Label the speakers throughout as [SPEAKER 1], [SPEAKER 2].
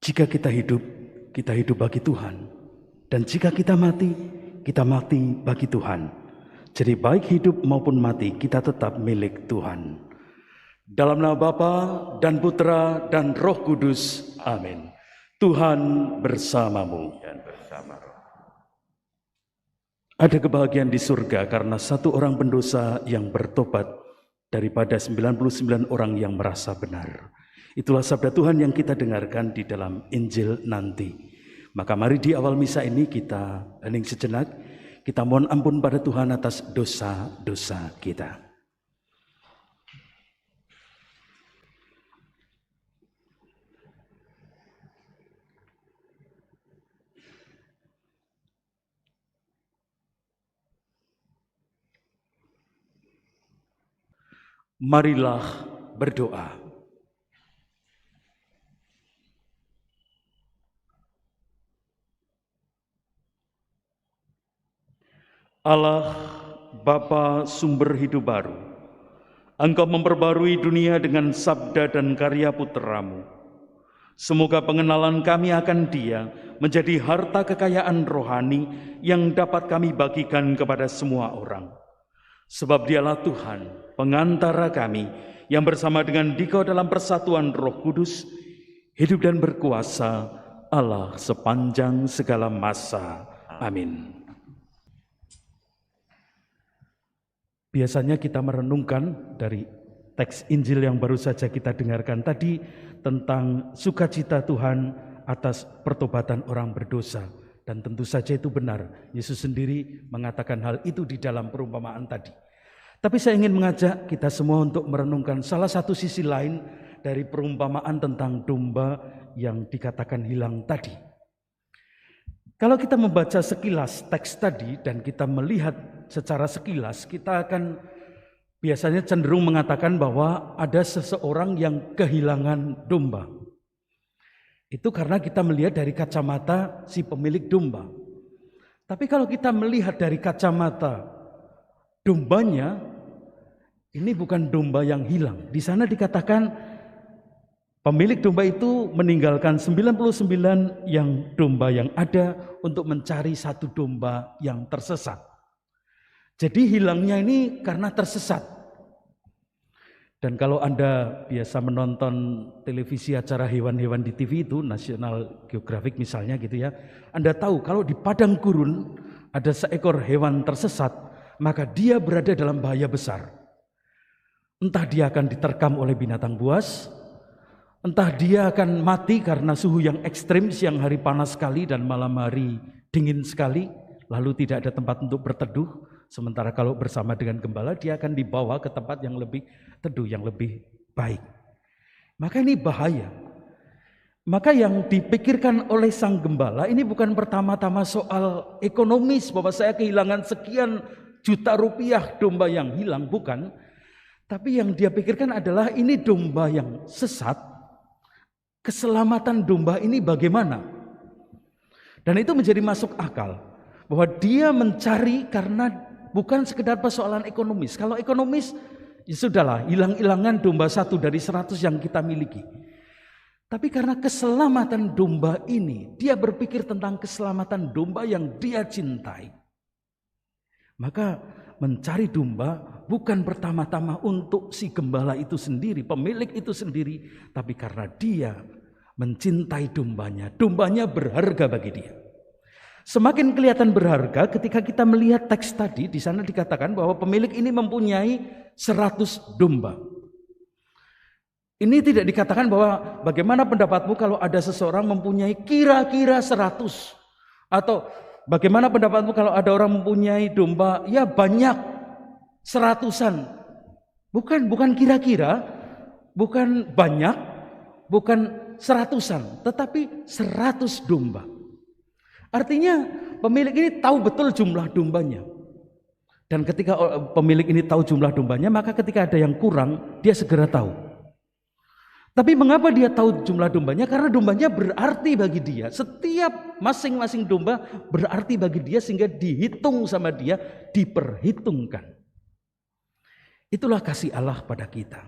[SPEAKER 1] Jika kita hidup bagi Tuhan. Dan jika kita mati bagi Tuhan. Jadi baik hidup maupun mati, kita tetap milik Tuhan. Dalam nama Bapa dan Putra dan Roh Kudus. Amin. Tuhan bersamamu. Dan bersama roh. Ada kebahagiaan di surga karena satu orang pendosa yang bertobat daripada 99 orang yang merasa benar. Itulah sabda Tuhan yang kita dengarkan di dalam Injil nanti. Maka mari di awal misa ini kita hening sejenak, kita mohon ampun pada Tuhan atas dosa-dosa kita. Marilah berdoa. Allah, Bapa sumber hidup baru, Engkau memperbarui dunia dengan sabda dan karya Putra-Mu. Semoga pengenalan kami akan Dia menjadi harta kekayaan rohani yang dapat kami bagikan kepada semua orang. Sebab Dialah Tuhan, pengantara kami, yang bersama dengan Dikau dalam persatuan Roh Kudus, hidup dan berkuasa Allah sepanjang segala masa. Amin. Biasanya kita merenungkan dari teks Injil yang baru saja kita dengarkan tadi tentang sukacita Tuhan atas pertobatan orang berdosa. Dan tentu saja itu benar. Yesus sendiri mengatakan hal itu di dalam perumpamaan tadi. Tapi saya ingin mengajak kita semua untuk merenungkan salah satu sisi lain dari perumpamaan tentang domba yang dikatakan hilang tadi. Kalau kita membaca sekilas teks tadi dan kita melihat secara sekilas, kita akan biasanya cenderung mengatakan bahwa ada seseorang yang kehilangan domba. Itu karena kita melihat dari kacamata si pemilik domba. Tapi kalau kita melihat dari kacamata dombanya, ini bukan domba yang hilang. Di sana dikatakan pemilik domba itu meninggalkan 99 yang domba yang ada untuk mencari satu domba yang tersesat. Jadi hilangnya ini karena tersesat. Dan kalau Anda biasa menonton televisi acara hewan-hewan di TV itu, National Geographic misalnya gitu ya, Anda tahu kalau di padang gurun ada seekor hewan tersesat, maka dia berada dalam bahaya besar. Entah dia akan diterkam oleh binatang buas, entah dia akan mati karena suhu yang ekstrim, siang hari panas sekali dan malam hari dingin sekali, lalu tidak ada tempat untuk berteduh. Sementara kalau bersama dengan gembala, dia akan dibawa ke tempat yang lebih teduh, yang lebih baik. Maka ini bahaya. Maka yang dipikirkan oleh sang gembala ini bukan pertama-tama soal ekonomis, bahwa saya kehilangan sekian juta rupiah domba yang hilang, bukan. Tapi yang dia pikirkan adalah ini domba yang sesat, keselamatan domba ini bagaimana? Dan itu menjadi masuk akal, bahwa dia mencari karena bukan sekedar persoalan ekonomis. Kalau ekonomis, ya sudahlah, hilang-hilangan domba 1 dari 100 yang kita miliki. Tapi karena keselamatan domba ini, dia berpikir tentang keselamatan domba yang dia cintai. Maka mencari domba bukan pertama-tama untuk si gembala itu sendiri, pemilik itu sendiri, tapi karena dia mencintai dombanya. Dombanya berharga bagi dia. Semakin kelihatan berharga ketika kita melihat teks tadi, di sana dikatakan bahwa pemilik ini mempunyai 100 domba. Ini tidak dikatakan bahwa bagaimana pendapatmu kalau ada seseorang mempunyai kira-kira 100. Atau bagaimana pendapatmu kalau ada orang mempunyai domba ya banyak, 100-an. Bukan kira-kira, bukan banyak, bukan 100-an, tetapi 100 domba. Artinya pemilik ini tahu betul jumlah dombanya. Dan ketika pemilik ini tahu jumlah dombanya, maka ketika ada yang kurang, dia segera tahu. Tapi mengapa dia tahu jumlah dombanya? Karena dombanya berarti bagi dia. Setiap masing-masing domba berarti bagi dia sehingga dihitung sama dia, diperhitungkan. Itulah kasih Allah pada kita.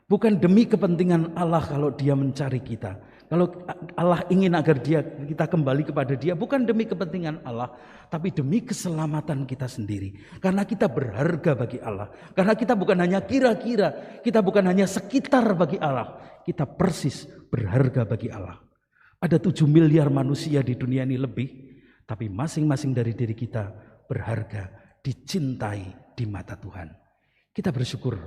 [SPEAKER 1] Bukan demi kepentingan Allah kalau dia mencari kita. Kalau Allah ingin agar kita kembali kepada Dia, bukan demi kepentingan Allah, tapi demi keselamatan kita sendiri. Karena kita berharga bagi Allah. Karena kita bukan hanya kira-kira, kita bukan hanya sekitar bagi Allah, kita persis berharga bagi Allah. Ada 7 miliar manusia di dunia ini lebih, tapi masing-masing dari diri kita berharga, dicintai di mata Tuhan. Kita bersyukur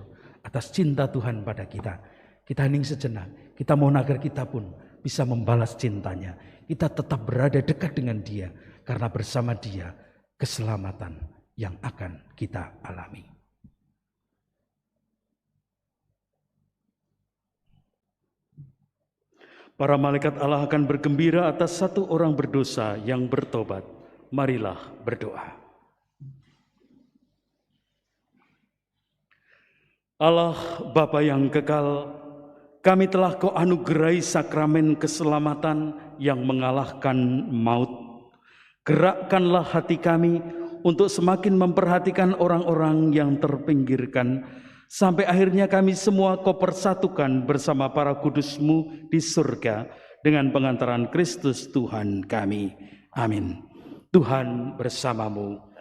[SPEAKER 1] atas cinta Tuhan pada kita. Kita hening sejenak, kita mohon agar kita pun bisa membalas cintanya. Kita tetap berada dekat dengan Dia, karena bersama Dia keselamatan yang akan kita alami. Para malaikat Allah akan bergembira atas satu orang berdosa yang bertobat. Marilah berdoa. Allah Bapa yang kekal, kami telah Kau anugerahi sakramen keselamatan yang mengalahkan maut. Gerakkanlah hati kami untuk semakin memperhatikan orang-orang yang terpinggirkan, sampai akhirnya kami semua Kau persatukan bersama para kudus-Mu di surga dengan pengantaran Kristus Tuhan kami. Amin. Tuhan bersamamu.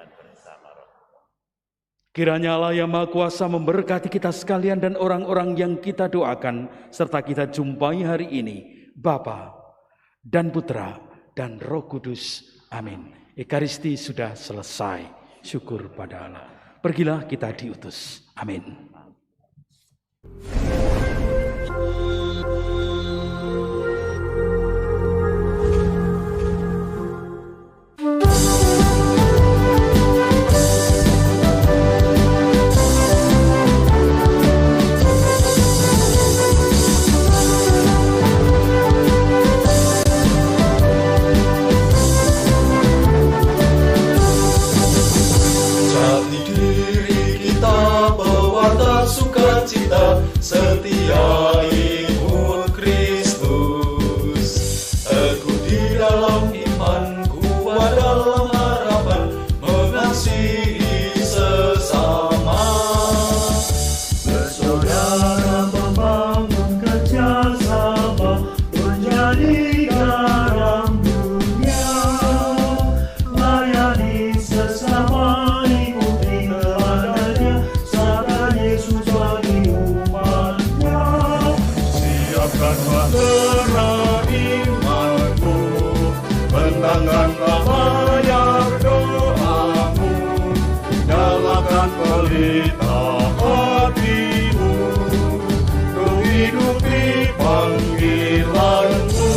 [SPEAKER 1] Kiranya Allah yang Maha Kuasa memberkati kita sekalian dan orang-orang yang kita doakan serta kita jumpai hari ini, Bapa dan Putra dan Roh Kudus. Amin. Ekaristi sudah selesai. Syukur pada Allah. Pergilah, kita diutus. Amin.
[SPEAKER 2] Setia ikut Kristus, teguh di dalam iman, kuat dalam harapan, mengasihi sesama. Bersaudara membangun kerjasama, menjadi garam dunia, layani sesama, ikuti teladannya, saat Yesus bagi bahtera imanmu, bentangkanlah layar doamu, nyalakan pelita hatimu, untuk hidupi panggilanmu,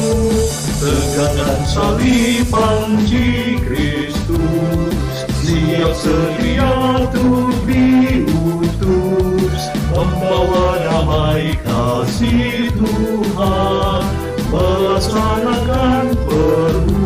[SPEAKER 2] tegakkan salib panji Kristus, siap sedia untuk diutus, membawa damai kasih Tuhan, melaksanakan perbuatan